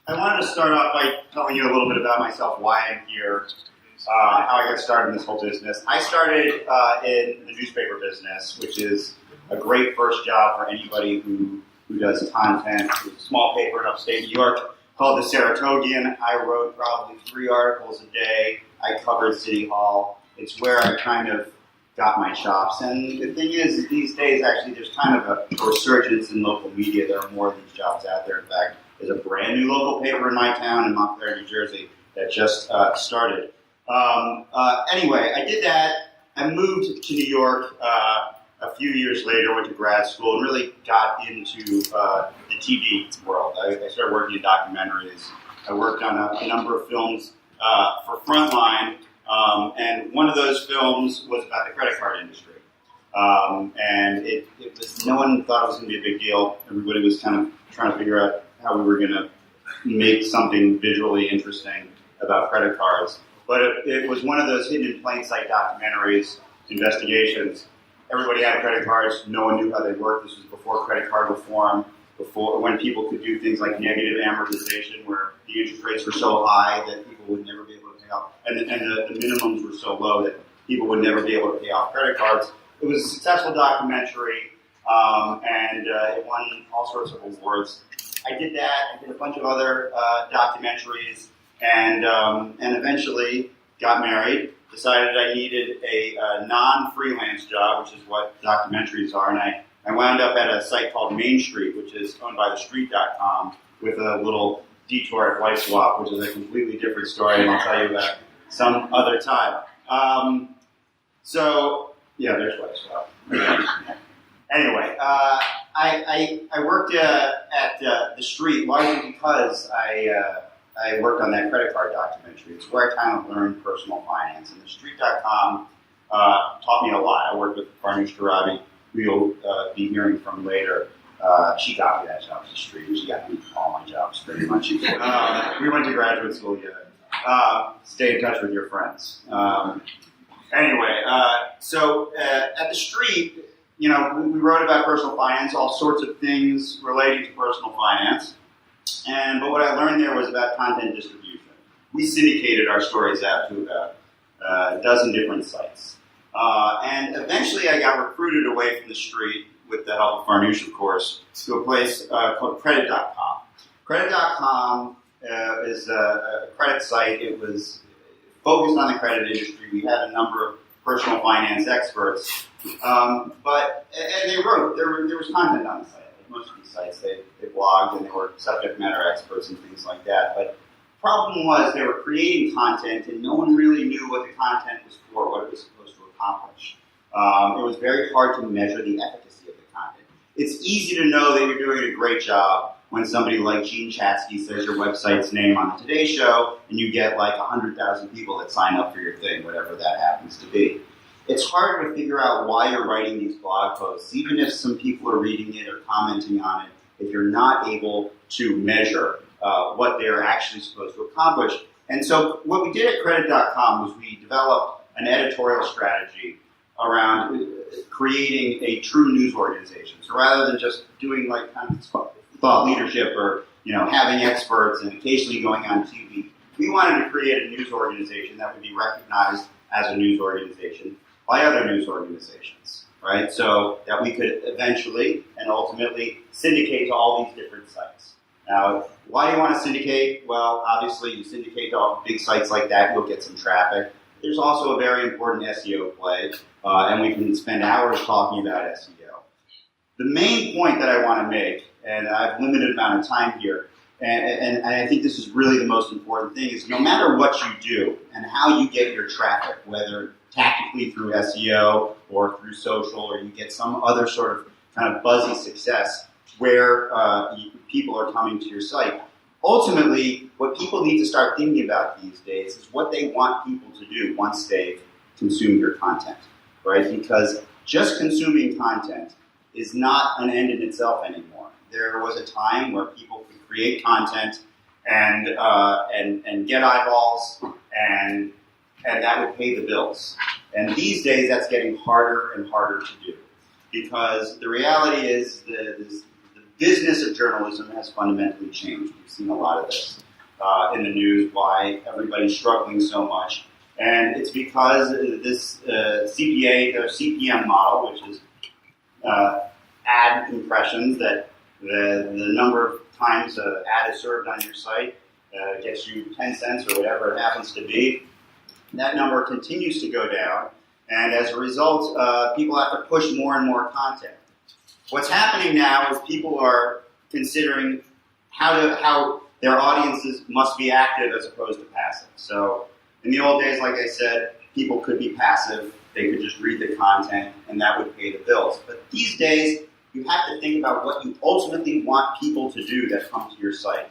I wanted to start off by telling you a little bit about myself, why I'm here, how I got started in this whole business. I started in the newspaper business, which is a great first job for anybody who does content. It's a small paper in upstate New York called The Saratogian. I wrote probably 3 articles a day. I covered City Hall. It's where I kind of got my chops. And the thing is, these days, actually, there's kind of a resurgence in local media. There are more of these jobs out there. In fact, there's a brand new local paper in my town in Montclair, New Jersey, that just started. Anyway, I did that. I moved to New York a few years later, went to grad school, and really got into the TV world. I started working in documentaries. I worked on a number of films for Frontline, and one of those films was about the credit card industry. And it was, no one thought it was going to be a big deal. Everybody was kind of trying to figure out how we were going to make something visually interesting about credit cards. But it was one of those hidden in plain sight documentaries, investigations. Everybody had credit cards. No one knew how they worked. This was before credit card reform, before when people could do things like negative amortization, where the interest rates were so high that people would never be able to pay off, and the minimums were so low that people would never be able to pay off credit cards. It was a successful documentary, and it won all sorts of awards. I did that. I did a bunch of other documentaries, and eventually got married. Decided I needed a non-freelance job, which is what documentaries are, and I wound up at a site called Main Street, which is owned by TheStreet.com, with a little detour at Life Swap, which is a completely different story, and I'll tell you about some other time. Yeah, there's Life Swap. Anyway, I worked at The Street largely because I worked on that credit card documentary. It's where I kind of learned personal finance. And TheStreet.com taught me a lot. I worked with Farnoosh Karabi, who you'll be hearing from later. She got me that job at The Street, and she got me all my jobs pretty much. We went to graduate school together. Stay in touch with your friends. Anyway, so at The Street, we wrote about personal finance, all sorts of things relating to personal finance. But what I learned there was about content distribution. We syndicated our stories out to about a dozen different sites. And eventually I got recruited away from The Street, with the help of Farnoosh, of course, to a place called Credit.com. Credit.com is a credit site. It was focused on the credit industry. We had a number of personal finance experts. And they wrote, there was content on the site. Like most of these sites, they blogged and they were subject matter experts and things like that. But the problem was they were creating content and no one really knew what the content was for, what it was supposed to accomplish. It was very hard to measure the efficacy of the content. It's easy to know that you're doing a great job when somebody like Gene Chatsky says your website's name on the Today Show and you get like 100,000 people that sign up for your thing, whatever that happens to be. It's hard to figure out why you're writing these blog posts, even if some people are reading it or commenting on it, if you're not able to measure what they're actually supposed to accomplish. And so what we did at Credit.com was we developed an editorial strategy around creating a true news organization. So rather than just doing like kind of thought leadership or having experts and occasionally going on TV, we wanted to create a news organization that would be recognized as a news organization by other news organizations, right? So that we could eventually and ultimately syndicate to all these different sites. Now, why do you want to syndicate? Well, obviously you syndicate to all big sites like that, you'll get some traffic. There's also a very important SEO play, and we can spend hours talking about SEO. The main point that I want to make, and I have a limited amount of time here, and I think this is really the most important thing, is no matter what you do and how you get your traffic, whether tactically through SEO or through social, or you get some other sort of kind of buzzy success where people are coming to your site, ultimately, what people need to start thinking about these days is what they want people to do once they've consumed your content, right? Because just consuming content is not an end in itself anymore. There was a time where people could create content and get eyeballs, and that would pay the bills. And these days, that's getting harder and harder to do, because the reality is the business of journalism has fundamentally changed. We've seen a lot of this. in the news why everybody's struggling so much. And it's because this CPA or CPM model, which is ad impressions, that the number of times an ad is served on your site gets you 10 cents or whatever it happens to be. That number continues to go down, and as a result, people have to push more and more content. What's happening now is people are considering how their audiences must be active as opposed to passive. So in the old days, like I said, people could be passive. They could just read the content, and that would pay the bills. But these days, you have to think about what you ultimately want people to do that come to your site.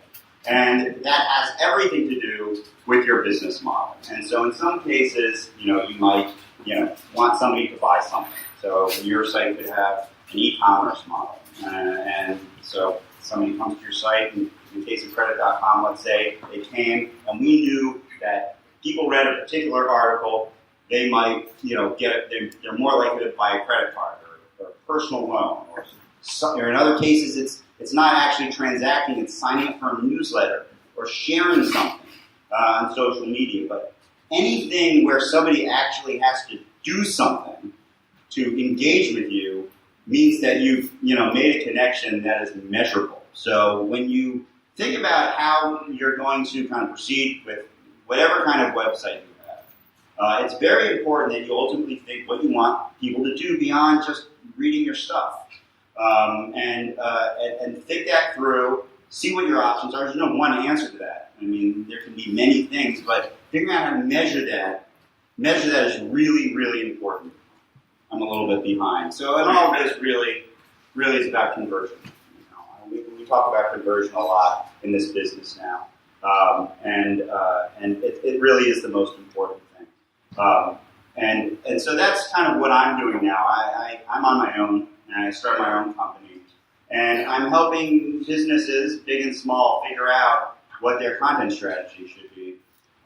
And that has everything to do with your business model. And so in some cases, you might want somebody to buy something. So your site could have an e-commerce model. And so somebody comes to your site, and in the case of credit.com, let's say, they came, and we knew that people read a particular article, they might, they're more likely to buy a credit card or a personal loan. Or in other cases, it's not actually transacting, it's signing up for a newsletter or sharing something on social media. But anything where somebody actually has to do something to engage with you means that you've made a connection that is measurable. So when you think about how you're going to kind of proceed with whatever kind of website you have, it's very important that you ultimately think what you want people to do beyond just reading your stuff. And think that through, see what your options are. There's no one answer to that. I mean, there can be many things, but figuring out how to measure that is really, really important. I'm a little bit behind. So, and all of this really is about conversion. We talk about conversion a lot in this business now, and it really is the most important thing. And so that's kind of what I'm doing now. I'm on my own, and I started my own company, and I'm helping businesses, big and small, figure out what their content strategy should be.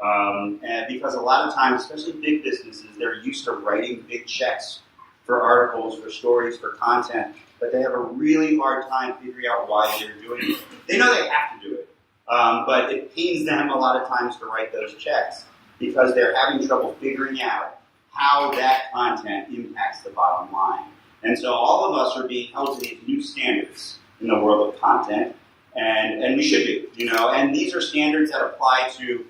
And because a lot of times, especially big businesses, they're used to writing big checks for articles, for stories, for content, but they have a really hard time figuring out why they're doing it. They know they have to do it, but it pains them a lot of times to write those checks because they're having trouble figuring out how that content impacts the bottom line. And so all of us are being held to these new standards in the world of content, and we should be, and these are standards that apply to,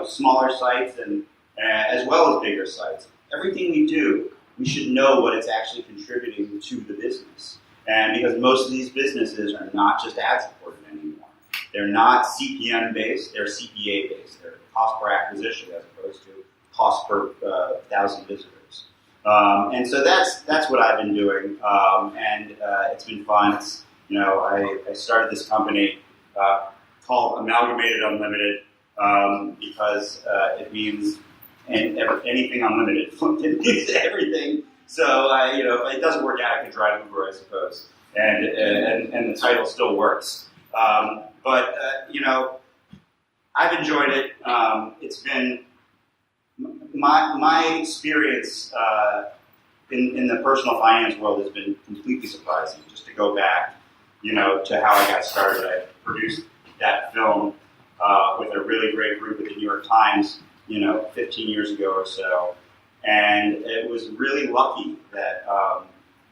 smaller sites and as well as bigger sites. Everything we do, we should know what it's actually contributing to the business. And because most of these businesses are not just ad-supported anymore. They're not CPM-based, they're CPA-based. They're cost per acquisition as opposed to cost per 1,000 visitors. And so that's what I've been doing, and it's been fun. It's, I started this company called Amalgamated Unlimited because it means anything unlimited. It means everything. So if it doesn't work out, I can drive Uber, I suppose, and the title still works. But I've enjoyed it. It's been my experience in the personal finance world has been completely surprising. Just to go back, to how I got started, I produced that film with a really great group at the New York Times, 15 years ago or so, and it was really lucky that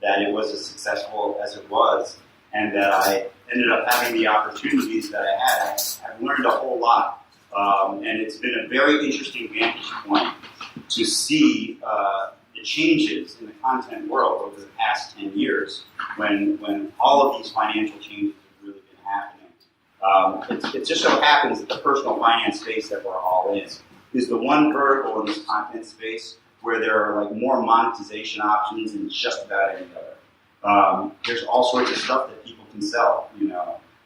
that it was as successful as it was, and that I ended up having the opportunities that I had. I've learned a whole lot, and it's been a very interesting vantage point to see the changes in the content world over the past 10 years when all of these financial changes have really been happening. It just so happens that the personal finance space that we're all in is the one vertical in this content space where there are more monetization options than just about any other. There's all sorts of stuff that people can sell,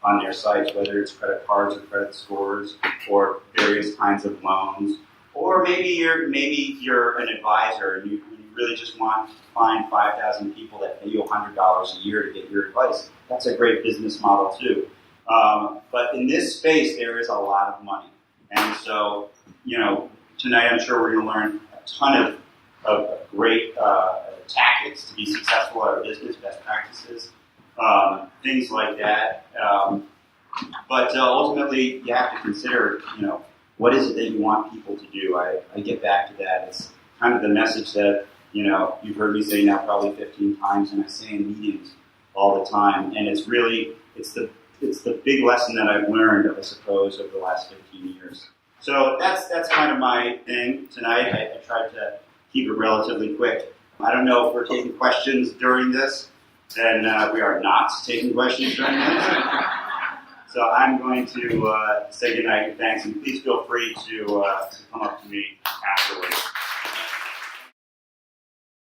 on their sites, whether it's credit cards or credit scores or various kinds of loans, or maybe you're an advisor and you really just want to find 5,000 people that pay you $100 a year to get your advice. That's a great business model too. But in this space, there is a lot of money, and so tonight I'm sure we're going to learn a ton of great tactics to be successful at our business, best practices, things like that. But ultimately, you have to consider, what is it that you want people to do? I get back to that. It's kind of the message that, you've heard me say now probably 15 times, and I say in meetings all the time. And it's really, it's the big lesson that I've learned, I suppose, over the last 15 years. So that's kind of my thing tonight. I tried to keep it relatively quick. I don't know if we're taking questions during this. Then we are not taking questions during this. So I'm going to say goodnight and thanks, and please feel free to come up to me afterwards.